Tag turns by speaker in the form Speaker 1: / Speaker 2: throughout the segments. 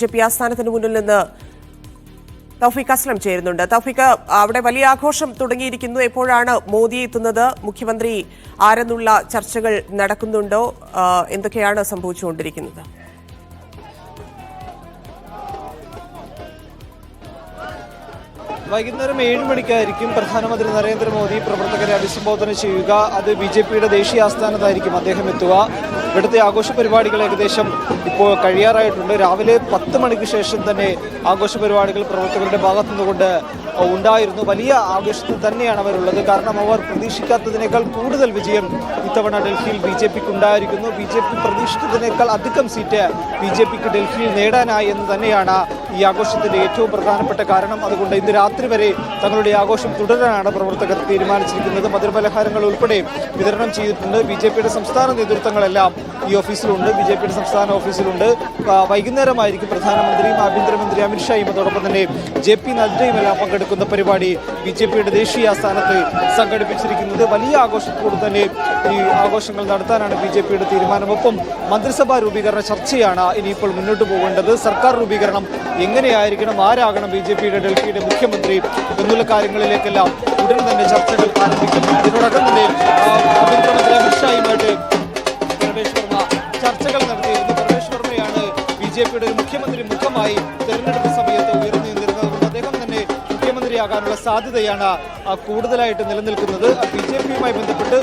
Speaker 1: BJP ആസ്ഥാനത്തിന് മുന്നിൽ നിന്ന് തൗഫീഖ് അസ്ലം ചേരുന്നുണ്ട്. തൗഫീഖ്, അവിടെ വലിയ ആഘോഷം തുടങ്ങിയിരിക്കുന്നു. എപ്പോഴാണ് മോദി എത്തുന്നത്? മുഖ്യമന്ത്രി ആരെന്നുള്ള ചർച്ചകൾ നടക്കുന്നുണ്ടോ? എന്തൊക്കെയാണ് സംഭവിച്ചുകൊണ്ടിരിക്കുന്നത്?
Speaker 2: വൈകുന്നേരം 7 മണിക്കായിരിക്കും പ്രധാനമന്ത്രി നരേന്ദ്രമോദി പ്രവർത്തകരെ അഭിസംബോധന ചെയ്യുക. അത് BJPയുടെ ദേശീയ ആസ്ഥാനത്തായിരിക്കും അദ്ദേഹം എത്തുക. ഇവിടുത്തെ ആഘോഷ പരിപാടികൾ ഏകദേശം ഇപ്പോൾ കഴിയാറായിട്ടുണ്ട്. രാവിലെ 10 മണിക്ക് ശേഷം തന്നെ ആഘോഷ പരിപാടികൾ പ്രവർത്തകരുടെ ഭാഗത്തു നിന്നുകൊണ്ട് ഉണ്ടായിരുന്നു. വലിയ ആഘോഷത്തിൽ തന്നെയാണ് അവരുള്ളത്. കാരണം അവർ പ്രതീക്ഷിക്കാത്തതിനേക്കാൾ കൂടുതൽ വിജയം ഇത്തവണ ഡൽഹിയിൽ BJPക്ക് ഉണ്ടായിരിക്കുന്നു. BJP പ്രതീക്ഷിച്ചതിനേക്കാൾ അധികം സീറ്റ് BJPക്ക് ഡൽഹിയിൽ നേടാനായി എന്ന് തന്നെയാണ് ഈ ആഘോഷത്തിന്റെ ഏറ്റവും പ്രധാനപ്പെട്ട കാരണം. അതുകൊണ്ട് ഇന്ന് രാത്രി വരെ തങ്ങളുടെ ആഘോഷം തുടരാനാണ് പ്രവർത്തകർ തീരുമാനിച്ചിരിക്കുന്നത്. മധുരപലഹാരങ്ങൾ ഉൾപ്പെടെ വിതരണം ചെയ്തിട്ടുണ്ട്. BJPയുടെ സംസ്ഥാന നേതൃത്വങ്ങളെല്ലാം ഈ ഓഫീസിലുണ്ട്. BJPയുടെ സംസ്ഥാന ഓഫീസിലുണ്ട്. വൈകുന്നേരമായിരിക്കും പ്രധാനമന്ത്രിയും ആഭ്യന്തരമന്ത്രി അമിത്ഷായും അതോടൊപ്പം തന്നെ JP നദ്ദയും എല്ലാം പങ്കെടുക്കുന്ന പരിപാടി BJPയുടെ ദേശീയ ആസ്ഥാനത്ത് സംഘടിപ്പിച്ചിരിക്കുന്നത്. വലിയ ആഘോഷത്തോട് തന്നെ ഈ ആഘോഷങ്ങൾ നടത്താനാണ് BJPയുടെ തീരുമാനം. ഒപ്പം മന്ത്രിസഭാ രൂപീകരണ ചർച്ചയാണ് ഇനിയിപ്പോൾ മുന്നോട്ട് പോകേണ്ടത്. സർക്കാർ രൂപീകരണം എങ്ങനെയായിരിക്കണം, ആരാകണം BJPയുടെ ഡൽഹിയുടെ മുഖ്യമന്ത്രി എന്നുള്ള കാര്യങ്ങളിലേക്കെല്ലാം ഉടൻ തന്നെ ചർച്ചകൾ ആരംഭിക്കും. ഇതിനോടകം തന്നെ ആഭ്യന്തരമന്ത്രി അമിത്ഷായുമായിട്ട് പ്രവേശ് വർമ്മ ചർച്ചകൾ നടത്തിയിരുന്നു. പ്രവേശ് വർമ്മയാണ് BJPയുടെ ഒരു മുഖ്യമന്ത്രി മുഖമായി തെരഞ്ഞെടുപ്പ് സമയത്ത് ഉയർന്നു നിന്നിരുന്നത്. അദ്ദേഹം തന്നെ മുഖ്യമന്ത്രിയാകാനുള്ള സാധ്യതയാണ് കൂടുതലായിട്ട് നിലനിൽക്കുന്നത്. BJPയുമായി ബന്ധപ്പെട്ട്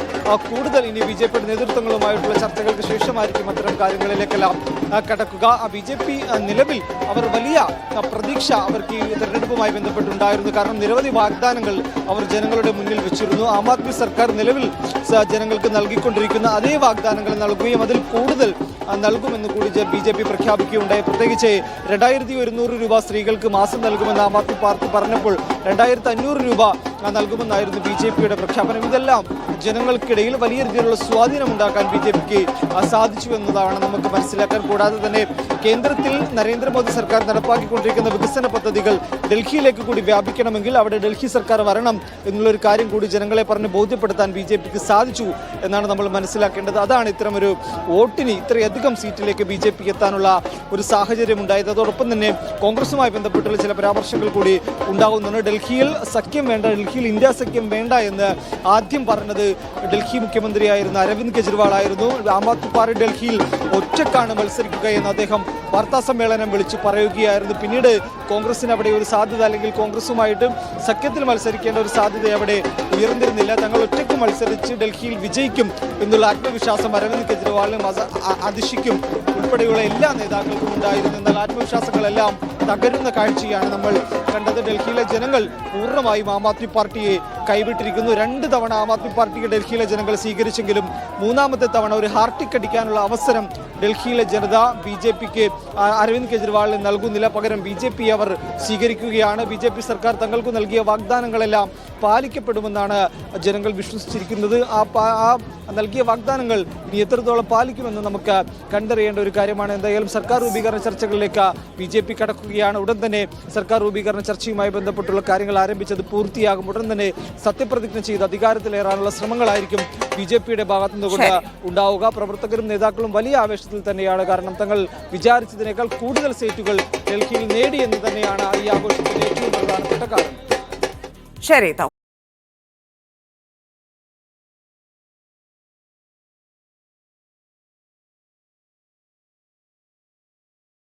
Speaker 2: കൂടുതൽ ഇനി BJPയുടെ നേതൃത്വങ്ങളുമായിട്ടുള്ള ചർച്ചകൾക്ക് ശേഷമായിരിക്കും അത്തരം കാര്യങ്ങളിലേക്കെല്ലാം കടക്കുക. BJP നിലവിൽ അവർ വലിയ പ്രതീക്ഷ അവർക്ക് ഈ തെരഞ്ഞെടുപ്പുമായി ബന്ധപ്പെട്ടുണ്ടായിരുന്നു. കാരണം നിരവധി വാഗ്ദാനങ്ങൾ അവർ ജനങ്ങളുടെ മുന്നിൽ വെച്ചിരുന്നു. ആം ആദ്മി സർക്കാർ നിലവിൽ ജനങ്ങൾക്ക് നൽകിക്കൊണ്ടിരിക്കുന്ന അതേ വാഗ്ദാനങ്ങൾ നൽകുകയും അതിൽ കൂടുതൽ നൽകുമെന്ന് കൂടി BJP പ്രഖ്യാപിക്കുകയുണ്ടായി. പ്രത്യേകിച്ച് 2100 രൂപ സ്ത്രീകൾക്ക് മാസം നൽകുമെന്ന് ആം ആദ്മി പാർട്ടി പറഞ്ഞപ്പോൾ 2500 രൂപ നൽകുമെന്നായിരുന്നു BJPയുടെ പ്രഖ്യാപനം. ഇതെല്ലാം ജനങ്ങൾക്കിടയിൽ വലിയ രീതിയിലുള്ള സ്വാധീനമുണ്ടാക്കാൻ BJPക്ക് സാധിച്ചു എന്നതാണ് നമുക്ക് മനസ്സിലാക്കാൻ. കൂടാതെ തന്നെ കേന്ദ്രത്തിൽ നരേന്ദ്രമോദി സർക്കാർ നടപ്പാക്കിക്കൊണ്ടിരിക്കുന്ന വികസന പദ്ധതികൾ ഡൽഹിയിലേക്ക് കൂടി വ്യാപിക്കണമെങ്കിൽ അവിടെ ഡൽഹി സർക്കാർ വരണം എന്നുള്ളൊരു കാര്യം കൂടി ജനങ്ങളെ പറഞ്ഞ് ബോധ്യപ്പെടുത്താൻ BJPക്ക് സാധിച്ചു എന്നാണ് നമ്മൾ മനസ്സിലാക്കേണ്ടത്. അതാണ് ഇത്തരമൊരു വോട്ടിന് ഇത്രയധികം സീറ്റിലേക്ക് BJPക്ക് എത്താനുള്ള ഒരു സാഹചര്യം ഉണ്ടായത്. അതോടൊപ്പം തന്നെ കോൺഗ്രസുമായി ബന്ധപ്പെട്ടുള്ള ചില പരാമർശങ്ങൾ കൂടി ഉണ്ടാകുന്നുണ്ട്. ഡൽഹിയിൽ സഖ്യം വേണ്ട, ഡൽഹിയിൽ ഇന്ത്യ സഖ്യം വേണ്ട എന്ന് ആദ്യം പറഞ്ഞത് ഡൽഹി മുഖ്യമന്ത്രിയായിരുന്ന അരവിന്ദ് കെജ്രിവാൾ ആയിരുന്നു. ആം ആദ്മി പാർട്ടി ഡൽഹിയിൽ ഒറ്റക്കാണ് മത്സരിക്കുക എന്ന് അദ്ദേഹം വാർത്താ സമ്മേളനം വിളിച്ചു പറയുകയായിരുന്നു. പിന്നീട് കോൺഗ്രസിന് അവിടെ ഒരു സാധ്യത, അല്ലെങ്കിൽ കോൺഗ്രസുമായിട്ട് സഖ്യത്തിൽ മത്സരിക്കേണ്ട ഒരു സാധ്യത അവിടെ ഉയർന്നിരുന്നില്ല. തങ്ങൾ ഒറ്റയ്ക്ക് മത്സരിച്ച് ഡൽഹിയിൽ വിജയിക്കും എന്നുള്ള ആത്മവിശ്വാസം അരവിന്ദ് കെജ്രിവാളിനും അതിഷിക്കും ഉൾപ്പെടെയുള്ള എല്ലാ നേതാക്കൾക്കും ഉണ്ടായിരുന്നു. എന്നാൽ ആത്മവിശ്വാസങ്ങളെല്ലാം തകരുന്ന കാഴ്ചയാണ് നമ്മൾ കണ്ടത്. ഡൽഹിയിലെ ജനങ്ങൾ പൂർണ്ണമായും ആം ആദ്മി പാർട്ടിയെ കൈവിട്ടിരിക്കുന്നു. 2 തവണ ആം ആദ്മി പാർട്ടിയെ ഡൽഹിയിലെ ജനങ്ങൾ സ്വീകരിച്ചെങ്കിലും മൂന്നാമത്തെ തവണ ഒരു ഹാർട്ടിക് അടിക്കാനുള്ള അവസരം ഡൽഹിയിലെ ജനത BJPക്ക് അരവിന്ദ് കെജ്രിവാളിന് നൽകുന്നില്ല. പകരം BJP അവർ സ്വീകരിക്കുകയാണ്. BJP സർക്കാർ തങ്ങൾക്ക് നൽകിയ വാഗ്ദാനങ്ങളെല്ലാം പാലിക്കപ്പെടുമെന്നാണ് ജനങ്ങൾ വിശ്വസിച്ചിരിക്കുന്നത്. ആ നൽകിയ വാഗ്ദാനങ്ങൾ ഇനി എത്രത്തോളം പാലിക്കുമെന്ന് നമുക്ക് കണ്ടറിയേണ്ട ഒരു കാര്യമാണ്. എന്തായാലും സർക്കാർ രൂപീകരണ ചർച്ചകളിലേക്ക് BJP കടക്കുകയാണ്. ഉടൻ തന്നെ സർക്കാർ രൂപീകരണ ചർച്ചയുമായി ബന്ധപ്പെട്ടുള്ള കാര്യങ്ങൾ ആരംഭിച്ചത് പൂർത്തിയാകും. ഉടൻ തന്നെ സത്യപ്രതിജ്ഞ ചെയ്ത് അധികാരത്തിലേറാനുള്ള ശ്രമങ്ങളായിരിക്കും BJPയുടെ ഭാഗത്തു നിന്നുകൊണ്ട് ഉണ്ടാവുക. പ്രവർത്തകരും നേതാക്കളും വലിയ ആവേശത്തിൽ തന്നെയാണ്. കാരണം തങ്ങൾ വിചാരിച്ചതിനേക്കാൾ കൂടുതൽ സീറ്റുകൾ ഡൽഹിയിൽ നേടിയെന്ന് തന്നെയാണ് ഈ ആഘോഷത്തിന്റെ ഏറ്റവും പ്രധാനപ്പെട്ട കാരണം.
Speaker 1: ശരി.